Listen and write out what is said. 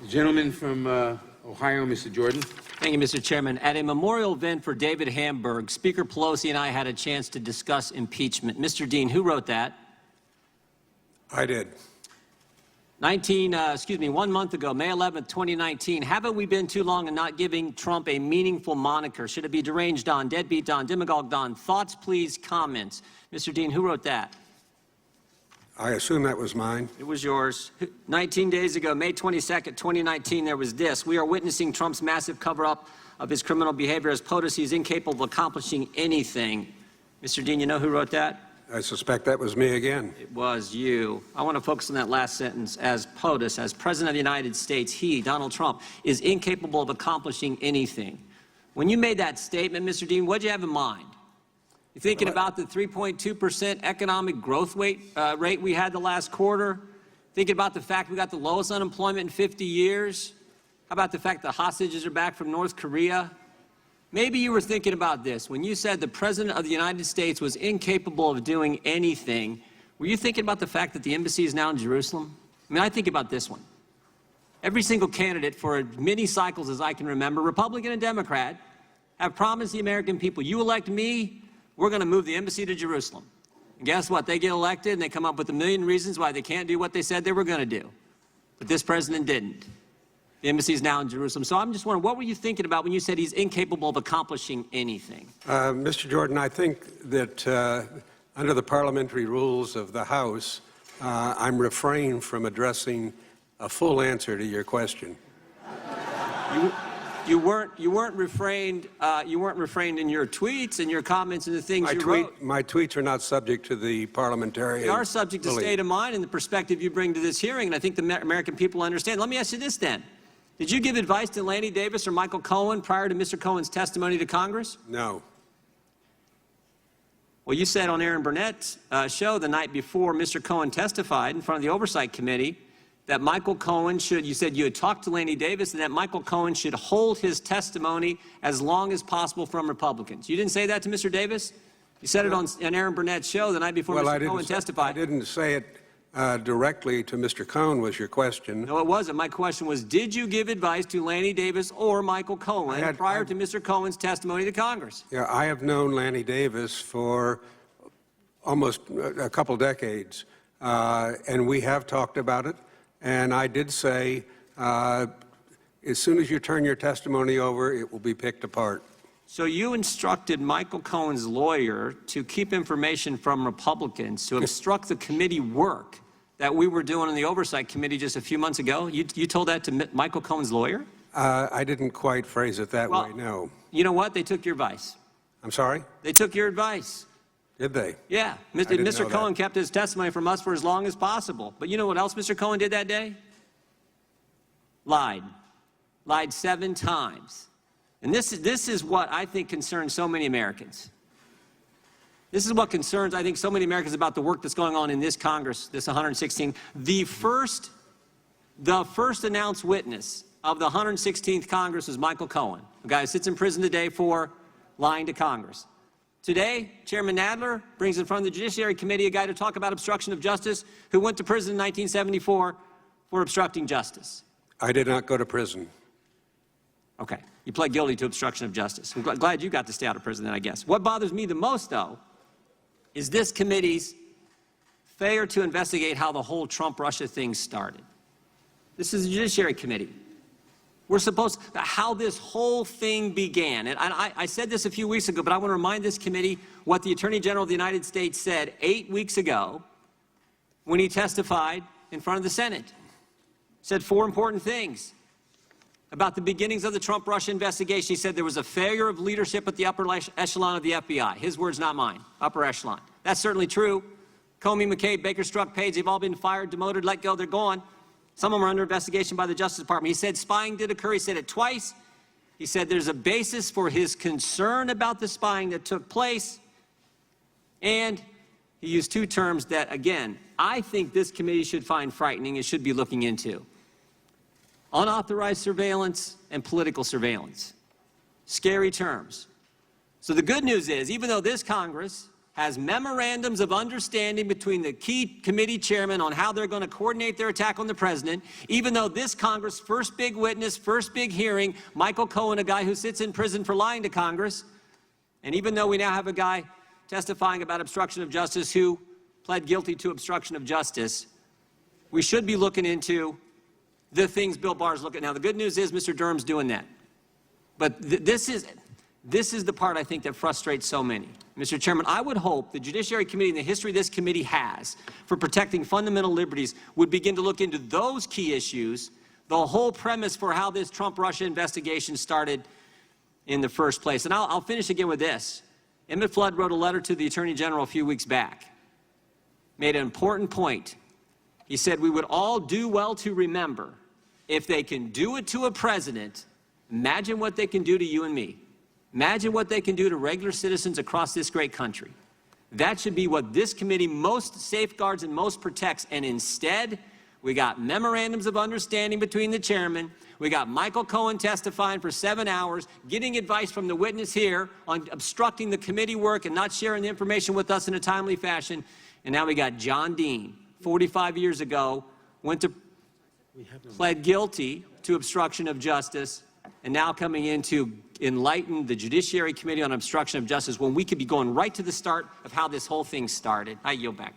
The gentleman from Ohio, Mr. Jordan. Thank you, Mr. Chairman. At a memorial event for David Hamburg, Speaker Pelosi and I had a chance to discuss impeachment. Mr. Dean, who wrote that? I did. 1 month ago, May 11th, 2019, haven't we been too long in not giving Trump a meaningful moniker? Should it be deranged Don, deadbeat Don, demagogue Don? Thoughts, please, comments. Mr. Dean, who wrote that? I assume that was mine. It was yours. 19 days ago, May 22nd, 2019, there was this. We are witnessing Trump's massive cover-up of his criminal behavior as POTUS. He's incapable of accomplishing anything. Mr. Dean, you know who wrote that? I suspect that was me again. It was you. I want to focus on that last sentence. As POTUS, as President of the United States, he, Donald Trump, is incapable of accomplishing anything. When you made that statement, Mr. Dean, what did you have in mind? You thinking about the 3.2% economic growth rate we had the last quarter? Thinking about the fact we got the lowest unemployment in 50 years? How about the fact the hostages are back from North Korea? Maybe you were thinking about this. When you said the President of the United States was incapable of doing anything, were you thinking about the fact that the embassy is now in Jerusalem? I mean, I think about this one. Every single candidate for as many cycles as I can remember, Republican and Democrat, have promised the American people, you elect me, we're going to move the embassy to Jerusalem. And guess what? They get elected and they come up with a million reasons why they can't do what they said they were going to do. But this president didn't. The embassy is now in Jerusalem. So I'm just wondering, what were you thinking about when you said he's incapable of accomplishing anything? Mr. Jordan, I think that under the parliamentary rules of the House, I'm refrained from addressing a full answer to your question. You weren't refrained in your tweets and your comments and the things you wrote. My tweets are not subject to the parliamentarian. They are subject to state of mind and the perspective you bring to this hearing, and I think the American people understand. Let me ask you this then. Did you give advice to Lanny Davis or Michael Cohen prior to Mr. Cohen's testimony to Congress? No. Well, you said on Aaron Burnett's show the night before Mr. Cohen testified in front of the Oversight Committee that Michael Cohen should, you said you had talked to Lanny Davis and that Michael Cohen should hold his testimony as long as possible from Republicans. You didn't say that to Mr. Davis? You said it on Aaron Burnett's show the night before Mr. Cohen testified. I didn't say it directly to Mr. Cohen was your question. No, it wasn't. My question was, did you give advice to Lanny Davis or Michael Cohen prior to Mr. Cohen's testimony to Congress? Yeah, I have known Lanny Davis for almost a couple decades, and we have talked about it. And I did say, as soon as you turn your testimony over, it will be picked apart. So you instructed Michael Cohen's lawyer to keep information from Republicans to obstruct the committee work that we were doing in the Oversight Committee just a few months ago? You told that to Michael Cohen's lawyer? I didn't quite phrase it that way, no. You know what? They took your advice. I'm sorry? They took your advice. Did they? Yeah. Mr. Cohen kept his testimony from us for as long as possible. But you know what else Mr. Cohen did that day? Lied. Lied 7 times. And this is what I think concerns so many Americans. This is what concerns, I think, so many Americans about the work that's going on in this Congress, this 116th. The first announced witness of the 116th Congress is Michael Cohen, a guy who sits in prison today for lying to Congress. Today, Chairman Nadler brings in front of the Judiciary Committee a guy to talk about obstruction of justice who went to prison in 1974 for obstructing justice. I did not go to prison. Okay. You pled guilty to obstruction of justice. I'm glad you got to stay out of prison then, I guess. What bothers me the most, though, is this committee's failure to investigate how the whole Trump-Russia thing started. This is the Judiciary Committee. We're supposed to, how this whole thing began. And I said this a few weeks ago, but I want to remind this committee what the Attorney General of the United States said 8 weeks ago when he testified in front of the Senate. He said 4 important things about the beginnings of the Trump-Russia investigation. He said there was a failure of leadership at the upper echelon of the FBI. His words, not mine. Upper echelon. That's certainly true. Comey, McCabe, Baker, Strzok, Page, they've all been fired, demoted, let go, they're gone. Some of them are under investigation by the Justice Department. He said spying did occur. He said it twice. He said there's a basis for his concern about the spying that took place. And he used 2 terms that, again, I think this committee should find frightening and should be looking into. Unauthorized surveillance and political surveillance. Scary terms. So the good news is, even though this Congress has memorandums of understanding between the key committee chairmen on how they're going to coordinate their attack on the president, even though this Congress, first big witness, first big hearing, Michael Cohen, a guy who sits in prison for lying to Congress, and even though we now have a guy testifying about obstruction of justice who pled guilty to obstruction of justice, we should be looking into the things Bill Barr's looking at. Now, the good news is Mr. Durham's doing that. But this is the part I think that frustrates so many. Mr. Chairman, I would hope the Judiciary Committee and the history this committee has for protecting fundamental liberties would begin to look into those key issues, the whole premise for how this Trump-Russia investigation started in the first place. And I'll finish again with this. Emmett Flood wrote a letter to the Attorney General a few weeks back, made an important point. He said, we would all do well to remember, if they can do it to a president, imagine what they can do to you and me. Imagine what they can do to regular citizens across this great country. That should be what this committee most safeguards and most protects. And instead, we got memorandums of understanding between the chairmen. We got Michael Cohen testifying for 7 hours, getting advice from the witness here on obstructing the committee work and not sharing the information with us in a timely fashion. And now we got John Dean, 45 years ago, pled guilty to obstruction of justice, and now coming in to enlighten the Judiciary Committee on obstruction of justice when we could be going right to the start of how this whole thing started. I yield back.